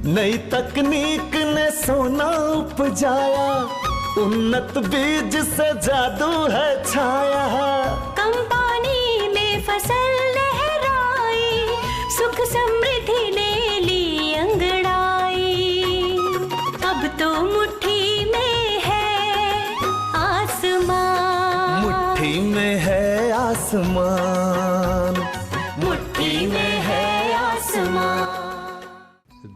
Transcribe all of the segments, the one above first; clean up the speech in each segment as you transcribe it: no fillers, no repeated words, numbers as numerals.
नई तकनीक ने सोना उपजाया, उन्नत बीज से जादू है छाया। कम पानी में फसल लहराई, सुख समृद्धि ले ली अंगड़ाई। अब तो मुट्ठी में है आसमान, मुट्ठी में है आसमान, मुट्ठी में है आसमान।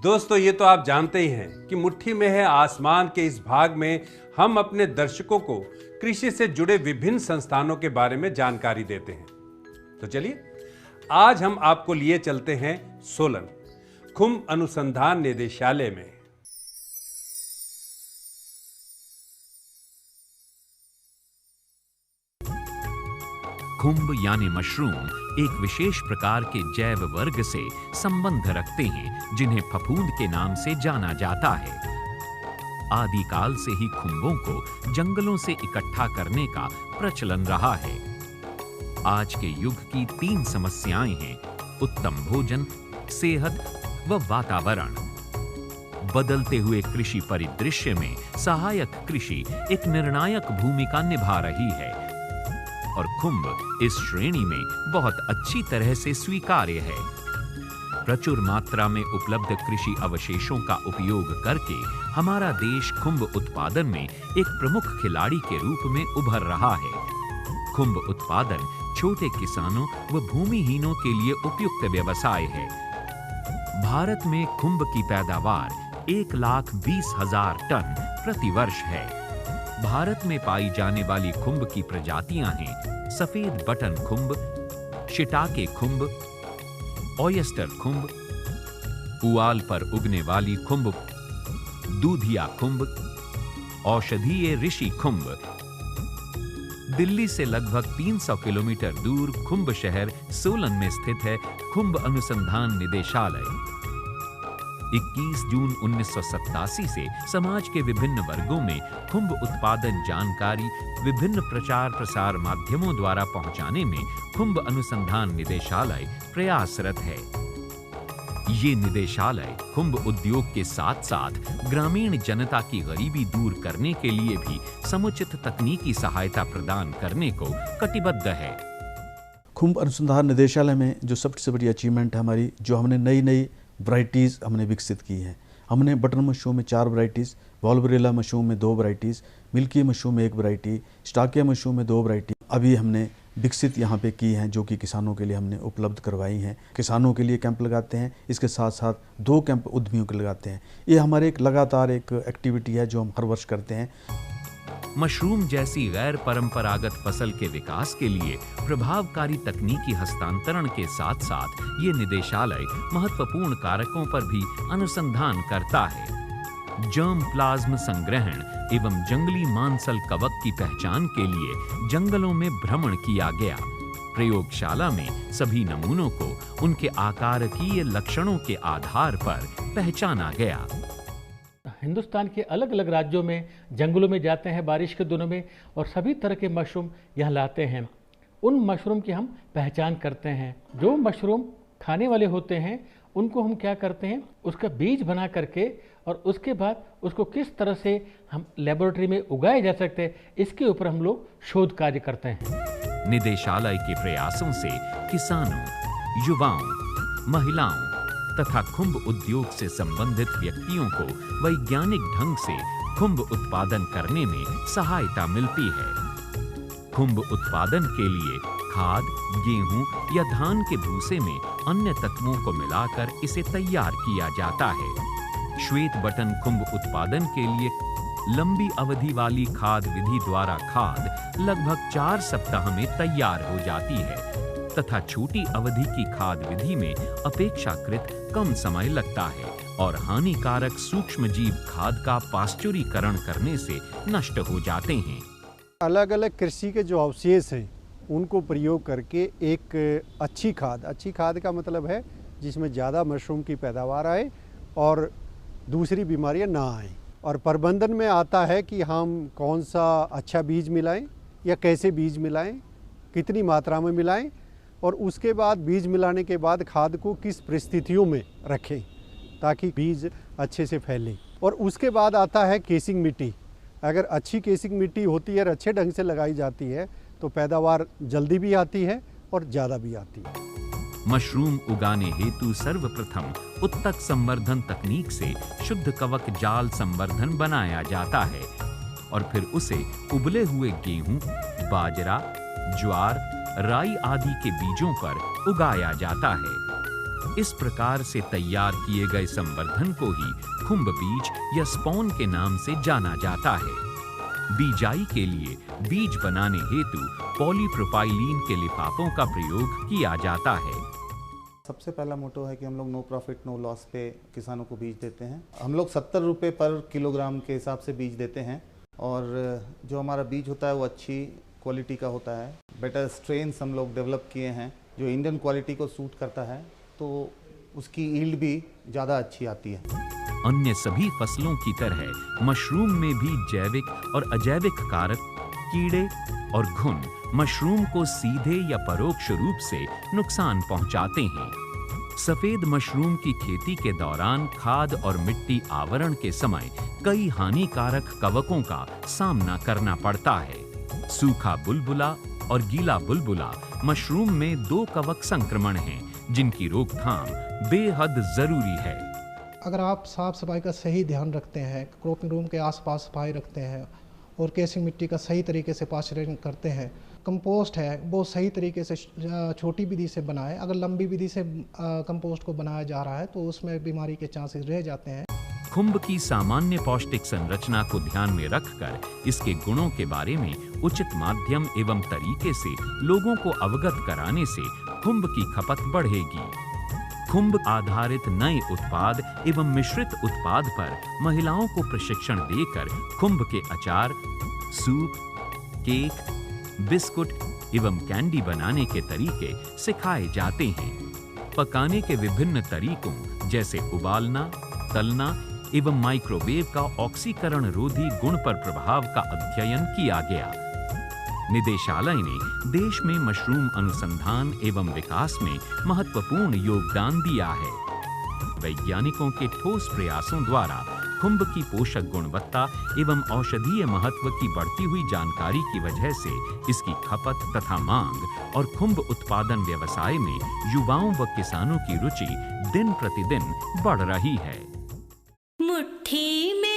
दोस्तों, ये तो आप जानते ही हैं कि मुट्ठी में है आसमान के इस भाग में हम अपने दर्शकों को कृषि से जुड़े विभिन्न संस्थानों के बारे में जानकारी देते हैं। तो चलिए, आज हम आपको लिए चलते हैं सोलन खुम्ब अनुसंधान निदेशालय में। खुम्ब यानी मशरूम एक विशेष प्रकार के जैव वर्ग से संबंध रखते हैं, जिन्हें फफूंद के नाम से जाना जाता है। आदिकाल से ही खुम्बों को जंगलों से इकट्ठा करने का प्रचलन रहा है। आज के युग की 3 समस्याएं हैं: उत्तम भोजन, सेहत व वातावरण। बदलते हुए कृषि परिदृश्य में सहायक कृषि एक निर्णायक भूमिका निभा रही है और खुम्ब इस श्रेणी में बहुत अच्छी तरह से स्वीकार्य है। प्रचुर मात्रा में उपलब्ध कृषि अवशेषों का उपयोग करके हमारा देश खुम्ब उत्पादन में एक प्रमुख खिलाड़ी के रूप में उभर रहा है। खुम्ब उत्पादन छोटे किसानों व भूमिहीनों के लिए उपयुक्त व्यवसाय है। भारत में खुम्ब की पैदावार 1,20,000 टन प्रति वर्ष है। भारत में पाई जाने वाली खुम्ब की प्रजातियां हैं सफेद बटन खुम्ब, शिटाके खुम्ब, ऑयस्टर खुम्ब, पुआल पर उगने वाली खुम्ब, दूधिया खुम्ब, औषधीय ऋषि खुम्ब। दिल्ली से लगभग 300 किलोमीटर दूर खुम्ब शहर सोलन में स्थित है खुम्ब अनुसंधान निदेशालय। 21 जून 1987 से समाज के विभिन्न वर्गों में खुम्ब उत्पादन जानकारी विभिन्न प्रचार प्रसार माध्यमों द्वारा पहुंचाने में खुम्ब अनुसंधान निदेशालय प्रयासरत है। ये निदेशालय खुम्ब उद्योग के साथ साथ ग्रामीण जनता की गरीबी दूर करने के लिए भी समुचित तकनीकी सहायता प्रदान करने को कटिबद्ध है। खुम्ब अनुसंधान निदेशालय में जो सबसे बड़ी अचीवमेंट है हमारी, जो हमने नई वैरायटीज़ हमने विकसित की हैं। हमने बटन मशरूम में 4 वैरायटीज़, वॉल्वरेला मशरूम में 2 वैरायटीज़, मिल्की मशरूम में 1 वैरायटी, स्टाकिया मशरूम में 2 वैरायटी अभी हमने विकसित यहाँ पे की हैं, जो कि किसानों के लिए हमने उपलब्ध करवाई हैं। किसानों के लिए कैंप लगाते हैं, इसके साथ साथ 2 कैंप उद्यमियों के लगाते हैं। ये हमारे एक लगातार एक एक्टिविटी है जो हम हर वर्ष करते हैं। मशरूम जैसी गैर परंपरागत फसल के विकास के लिए प्रभावकारी तकनीकी हस्तांतरण के साथ साथ ये निदेशालय महत्वपूर्ण कारकों पर भी अनुसंधान करता है। जर्म प्लाज्म संग्रहण एवं जंगली मांसल कवक की पहचान के लिए जंगलों में भ्रमण किया गया। प्रयोगशाला में सभी नमूनों को उनके आकारकीय लक्षणों के आधार पर पहचाना गया। हिंदुस्तान के अलग अलग राज्यों में जंगलों में जाते हैं बारिश के दिनों में और सभी तरह के मशरूम यहाँ लाते हैं। उन मशरूम की हम पहचान करते हैं। जो मशरूम खाने वाले होते हैं उनको हम क्या करते हैं, उसका बीज बना करके और उसके बाद उसको किस तरह से हम लेबोरेटरी में उगाए जा सकते हैं, इसके ऊपर हम लोग शोध कार्य करते हैं। निदेशालय के प्रयासों से किसानों, युवाओं, महिलाओं तथा खुम्ब उद्योग से संबंधित व्यक्तियों को वैज्ञानिक ढंग से खुम्ब उत्पादन करने में सहायता मिलती है। खुम्ब उत्पादन के लिए खाद, गेहूं या धान के भूसे में अन्य तत्वों को मिलाकर इसे तैयार किया जाता है। श्वेत बटन खुम्ब उत्पादन के लिए लंबी अवधि वाली खाद विधि द्वारा खाद लगभग 4 सप्ताह में तैयार हो जाती है तथा छोटी अवधि की खाद विधि में अपेक्षाकृत कम समय लगता है और हानिकारक सूक्ष्मजीव खाद का पाश्चुरीकरण करने से नष्ट हो जाते हैं। अलग अलग कृषि के जो अवशेष हैं उनको प्रयोग करके एक अच्छी खाद का मतलब है जिसमें ज़्यादा मशरूम की पैदावार आए और दूसरी बीमारियां ना आए। और प्रबंधन में आता है कि हम कौन सा अच्छा बीज मिलाएं या कैसे बीज मिलाएं, कितनी मात्रा में मिलाएं और उसके बाद बीज मिलाने के बाद खाद को किस परिस्थितियों में रखें। ताकि बीज अच्छे से फैले। और उसके बाद आता है केसिंग मिट्टी। अगर अच्छी केसिंग मिट्टी होती है और अच्छे ढंग से लगाई जाती है तो पैदावार जल्दी भी आती है और ज़्यादा भी आती है। मशरूम उगाने हेतु सर्वप्रथम उत्तक संवर्धन तकनीक से शुद्ध कवक जाल संवर्धन बनाया जाता है और फिर उसे उबले हुए गेहूं, बाजरा, ज्वार, राई आदि के बीजों पर उगाया जाता है। इस प्रकार से तैयार किए गए संवर्धन को ही खुम्ब बीज या स्पॉन के नाम से जाना जाता है। बीजाई के लिए बीज बनाने हेतु पॉलीप्रोपाइलीन के लिफाफों का प्रयोग किया जाता है। सबसे पहला मोटो है कि हम लोग नो प्रॉफिट नो लॉस पे किसानों को बीज देते हैं। हम लोग 70 रुपये पर किलोग्राम के हिसाब से बीज देते हैं और जो हमारा बीज होता है वो अच्छी क्वालिटी का होता है। बेटर स्ट्रेन्स हम लोग डेवलप किए हैं जो इंडियन क्वालिटी को सूट करता है, तो उसकी यील्ड भी ज़्यादा अच्छी आती है। अन्य सभी फसलों की तरह मशरूम में भी जैविक और अजैविक कारक, कीड़े और घुन मशरूम को सीधे या परोक्ष रूप से नुकसान पहुंचाते हैं। सफेद मशरूम की खेती के दौरान खाद और मिट्टी आवरण के समय कई हानिकारक कवकों का सामना करना पड़ता है। सूखा बुलबुला और गीला बुलबुला मशरूम में 2 कवक संक्रमण हैं, जिनकी रोकथाम बेहद जरूरी है। अगर आप साफ सफाई का सही ध्यान रखते हैं, क्रॉपिंग रूम के आसपास सफाई रखते हैं और केसिंग मिट्टी का सही तरीके से पाश्चराइजिंग करते हैं, कंपोस्ट है वो सही तरीके से छोटी विधि से बनाएं। अगर लंबी विधि से कंपोस्ट को बनाया जा रहा है तो उसमें बीमारी के चांसेस रह जाते हैं। खुम्ब की सामान्य पौष्टिक संरचना को ध्यान में रखकर इसके गुणों के बारे में उचित माध्यम एवं तरीके से लोगों को अवगत कराने से खुम्ब की खपत बढ़ेगी। खुम्ब आधारित नए उत्पाद एवं मिश्रित उत्पाद पर महिलाओं को प्रशिक्षण देकर खुम्ब के अचार, सूप, केक, बिस्कुट एवं कैंडी बनाने के तरीके सिखाए जाते हैं। पकाने के विभिन्न तरीकों जैसे उबालना, तलना एवं माइक्रोवेव का ऑक्सीकरण रोधी गुण पर प्रभाव का अध्ययन किया गया। निदेशालय ने देश में मशरूम अनुसंधान एवं विकास में महत्वपूर्ण योगदान दिया है। वैज्ञानिकों के ठोस प्रयासों द्वारा खुम्ब की पोषक गुणवत्ता एवं औषधीय महत्व की बढ़ती हुई जानकारी की वजह से इसकी खपत तथा मांग और खुम्ब उत्पादन व्यवसाय में युवाओं व किसानों की रुचि दिन प्रतिदिन बढ़ रही है। मुट्ठी में